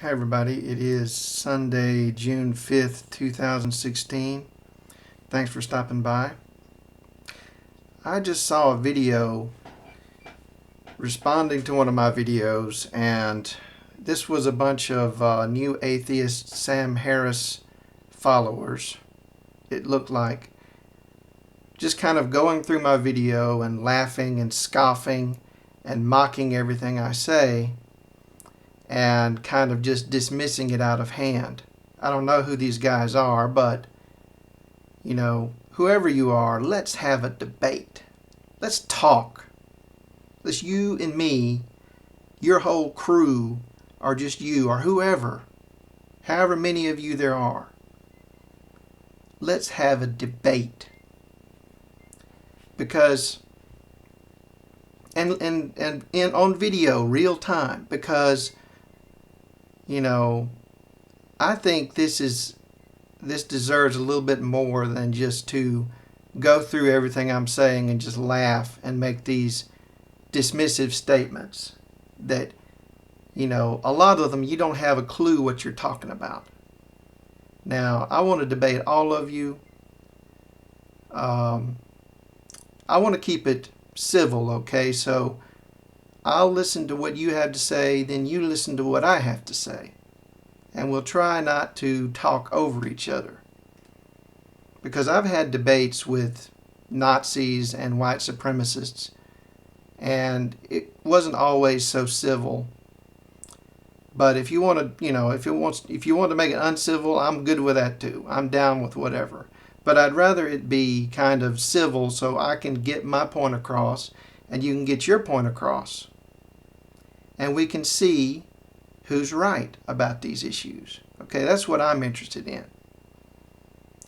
Hi everybody, it is Sunday, June 5th, 2016. Thanks for stopping by. I just saw a video responding to one of my videos, and this was a bunch of new atheist Sam Harris followers, it looked like, just kind of going through my video and laughing and scoffing and mocking everything I say and kind of just dismissing it out of hand. I don't know who these guys are, but whoever you are, let's have a debate. Let's talk. Let's you and me, your whole crew, or just you, or whoever, however many of you there are. Let's have a debate. Because, and on video, real time, because, I think this deserves a little bit more than just to go through everything I'm saying and just laugh and make these dismissive statements that, a lot of them you don't have a clue what you're talking about. Now, I want to debate all of you. I want to keep it civil, okay? So I'll listen to what you have to say, then you listen to what I have to say. And we'll try not to talk over each other. Because I've had debates with Nazis and white supremacists, and it wasn't always so civil. But if you want to, if you want to make it uncivil, I'm good with that too. I'm down with whatever. But I'd rather it be kind of civil so I can get my point across and you can get your point across. And we can see who's right about these issues. Okay, that's what I'm interested in.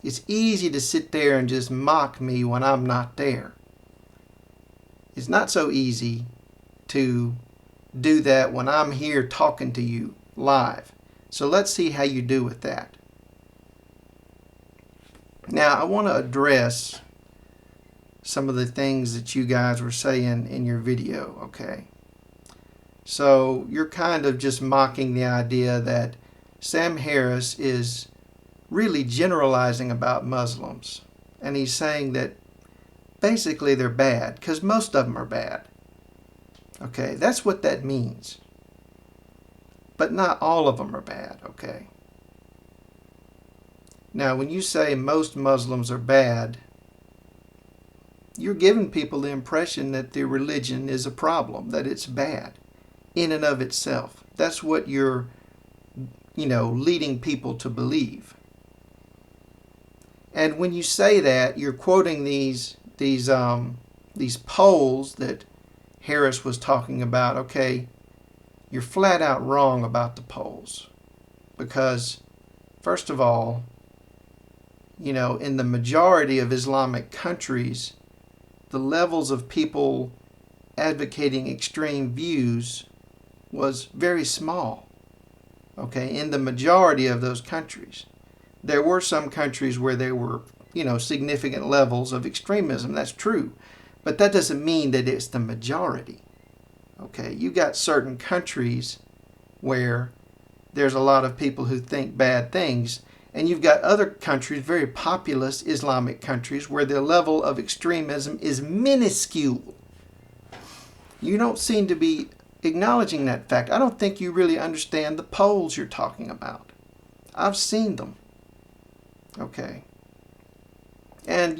It's easy to sit there and just mock me when I'm not there. It's not so easy to do that when I'm here talking to you live. So let's see how you do with that. Now, I want to address some of the things that you guys were saying in your video, okay? So you're kind of just mocking the idea that Sam Harris is really generalizing about Muslims. And he's saying that basically they're bad, because most of them are bad. Okay, that's what that means. But not all of them are bad, okay? Now, when you say most Muslims are bad, you're giving people the impression that their religion is a problem, that it's bad in and of itself. That's what you're, leading people to believe. And when you say that, you're quoting these polls that Harris was talking about. Okay, you're flat out wrong about the polls. Because, first of all, in the majority of Islamic countries, the levels of people advocating extreme views was very small. Okay, in the majority of those countries. There were some countries where there were, significant levels of extremism. That's true. But that doesn't mean that it's the majority. Okay, you got certain countries where there's a lot of people who think bad things, and you've got other countries, very populous Islamic countries, where the level of extremism is minuscule. You don't seem to be acknowledging that fact. I don't think you really understand the polls you're talking about. I've seen them. Okay. And,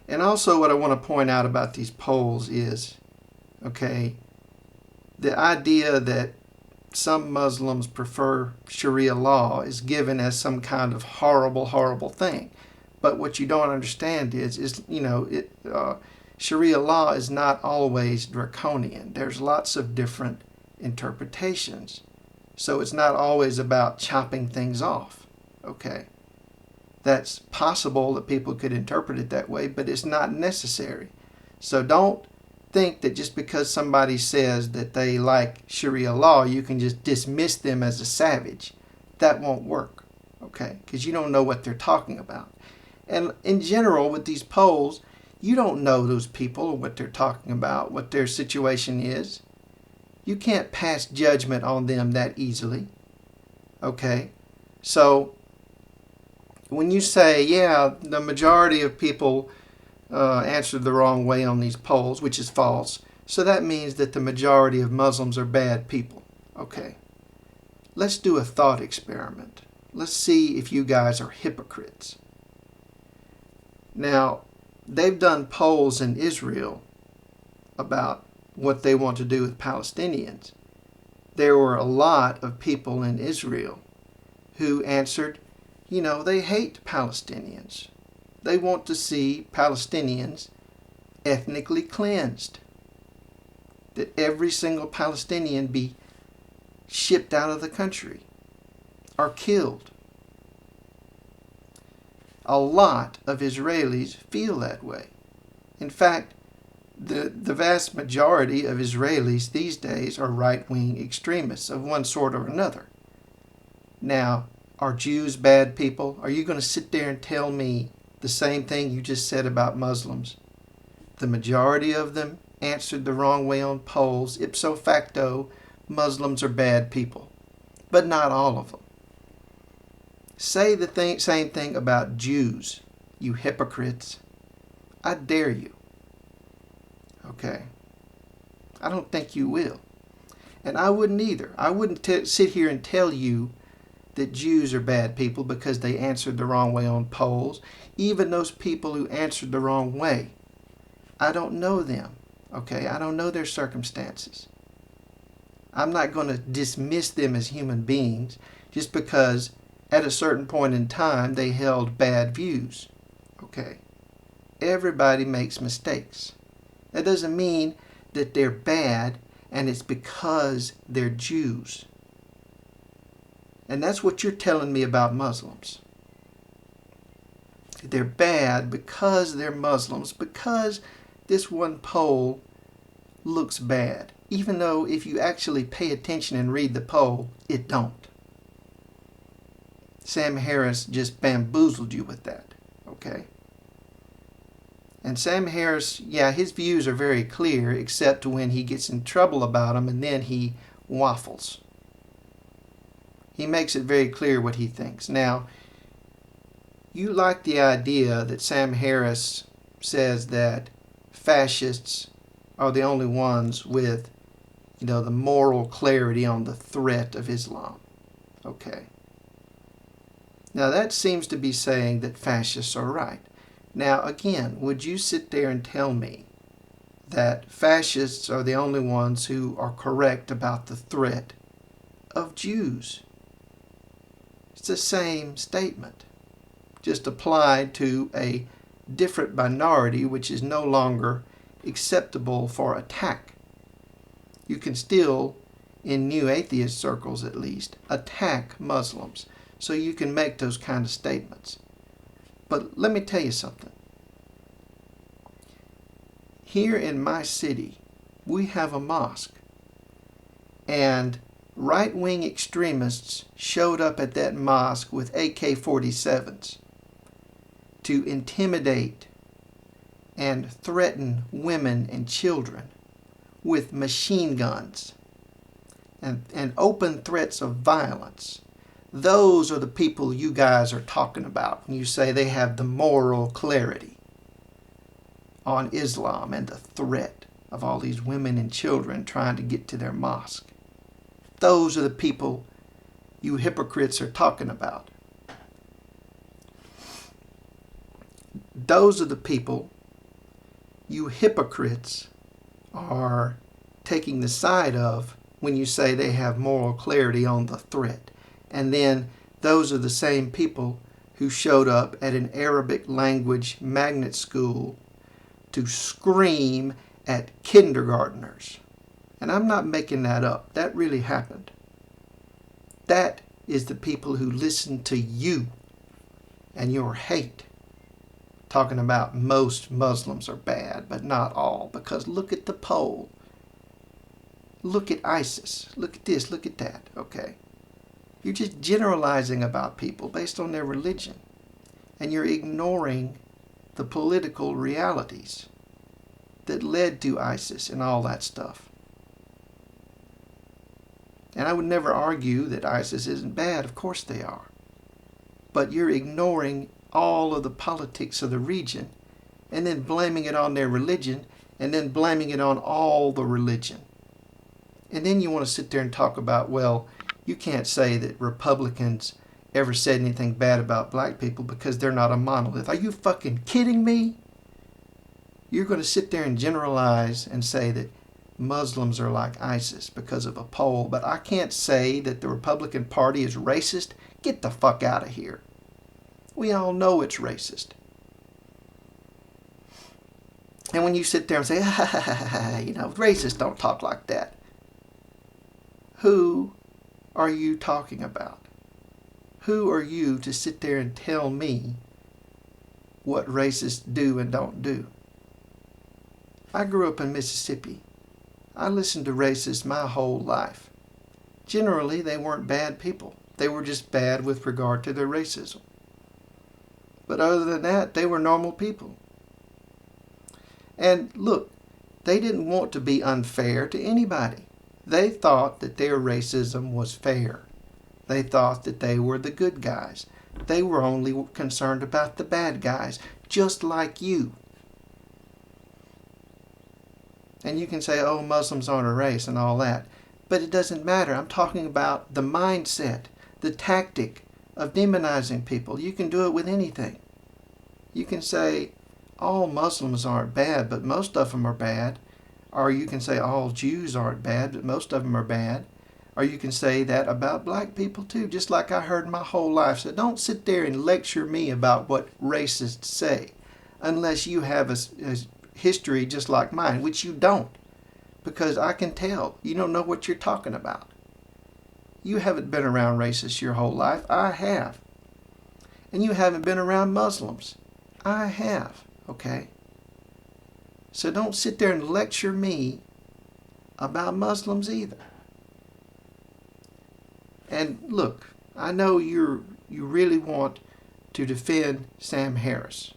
and also what I want to point out about these polls is, okay, the idea that some Muslims prefer Sharia law is given as some kind of horrible, horrible thing. But what you don't understand is Sharia law is not always draconian. There's lots of different interpretations. So it's not always about chopping things off. Okay. That's possible that people could interpret it that way, but it's not necessary. So don't think that just because somebody says that they like Sharia law, you can just dismiss them as a savage. That won't work, okay? Because you don't know what they're talking about. And in general, with these polls, you don't know those people or what they're talking about, what their situation is. You can't pass judgment on them that easily. Okay? So when you say, yeah, the majority of people answered the wrong way on these polls, which is false, so that means that the majority of Muslims are bad people. Okay. Let's do a thought experiment. Let's see if you guys are hypocrites. Now, they've done polls in Israel about what they want to do with Palestinians. There were a lot of people in Israel who answered, they hate Palestinians. They want to see Palestinians ethnically cleansed. That every single Palestinian be shipped out of the country or killed. A lot of Israelis feel that way. In fact, the vast majority of Israelis these days are right-wing extremists of one sort or another. Now, are Jews bad people? Are you going to sit there and tell me the same thing you just said about Muslims? The majority of them answered the wrong way on polls. Ipso facto, Muslims are bad people. But not all of them. Say the same thing about Jews, you hypocrites. I dare you. Okay? I don't think you will. And I wouldn't either. I wouldn't sit here and tell you that Jews are bad people because they answered the wrong way on polls. Even those people who answered the wrong way, I don't know them. Okay? I don't know their circumstances. I'm not going to dismiss them as human beings just because at a certain point in time they held bad views. Okay? Everybody makes mistakes. That doesn't mean that they're bad and it's because they're Jews. And that's what you're telling me about Muslims. They're bad because they're Muslims, because this one poll looks bad. Even though if you actually pay attention and read the poll, it don't. Sam Harris just bamboozled you with that. Okay? And Sam Harris, yeah, his views are very clear, except when he gets in trouble about them and then he waffles. He makes it very clear what he thinks. Now, you like the idea that Sam Harris says that fascists are the only ones with, the moral clarity on the threat of Islam. Okay. Now, that seems to be saying that fascists are right. Now, again, would you sit there and tell me that fascists are the only ones who are correct about the threat of Jews? It's the same statement, just applied to a different minority which is no longer acceptable for attack. You can still, in new atheist circles at least, attack Muslims. So you can make those kind of statements. But let me tell you something. Here in my city, we have a mosque. And right-wing extremists showed up at that mosque with AK-47s to intimidate and threaten women and children with machine guns and open threats of violence. Those are the people you guys are talking about when you say they have the moral clarity on Islam and the threat of all these women and children trying to get to their mosque. Those are the people you hypocrites are talking about. Those are the people you hypocrites are taking the side of when you say they have moral clarity on the threat. And then those are the same people who showed up at an Arabic language magnet school to scream at kindergartners. And I'm not making that up. That really happened. That is the people who listen to you and your hate. Talking about most Muslims are bad, but not all. Because look at the poll. Look at ISIS. Look at this. Look at that. Okay. You're just generalizing about people based on their religion. And you're ignoring the political realities that led to ISIS and all that stuff. And I would never argue that ISIS isn't bad. Of course they are. But you're ignoring all of the politics of the region and then blaming it on their religion and then blaming it on all the religion. And then you want to sit there and talk about, well, you can't say that Republicans ever said anything bad about black people because they're not a monolith. Are you fucking kidding me? You're going to sit there and generalize and say that Muslims are like ISIS because of a poll, but I can't say that the Republican Party is racist. Get the fuck out of here. We all know it's racist. And when you sit there and say, racists don't talk like that. Who are you talking about? Who are you to sit there and tell me what racists do and don't do? I grew up in Mississippi. I listened to racists my whole life. Generally, they weren't bad people. They were just bad with regard to their racism. But other than that, they were normal people. And look, they didn't want to be unfair to anybody. They thought that their racism was fair. They thought that they were the good guys. They were only concerned about the bad guys, just like you. And you can say, oh, Muslims aren't a race and all that. But it doesn't matter. I'm talking about the mindset, the tactic of demonizing people. You can do it with anything. You can say, all Muslims aren't bad, but most of them are bad. Or you can say, all Jews aren't bad, but most of them are bad. Or you can say that about black people too, just like I heard my whole life. So don't sit there and lecture me about what racists say, unless you have a history just like mine, which you don't, because I can tell you don't know what you're talking about. You haven't been around racists your whole life. I have. And you haven't been around Muslims. I have. Okay? So don't sit there and lecture me about Muslims either. And look, I know you really want to defend Sam Harris.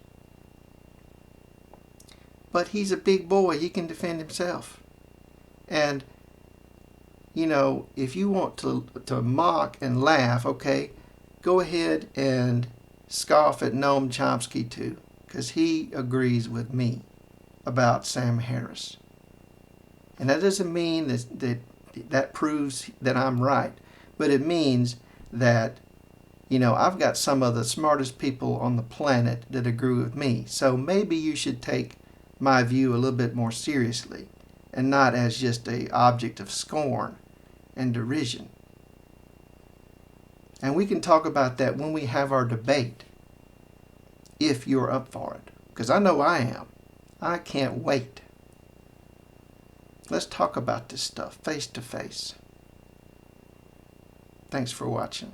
But he's a big boy. He can defend himself. And, if you want to mock and laugh, okay, go ahead and scoff at Noam Chomsky too, because he agrees with me about Sam Harris. And that doesn't mean that proves that I'm right, but it means that, I've got some of the smartest people on the planet that agree with me. So maybe you should take my view a little bit more seriously and not as just an object of scorn and derision. And we can talk about that when we have our debate, if you're up for it. Because I know I am. I can't wait. Let's talk about this stuff face to face. Thanks for watching.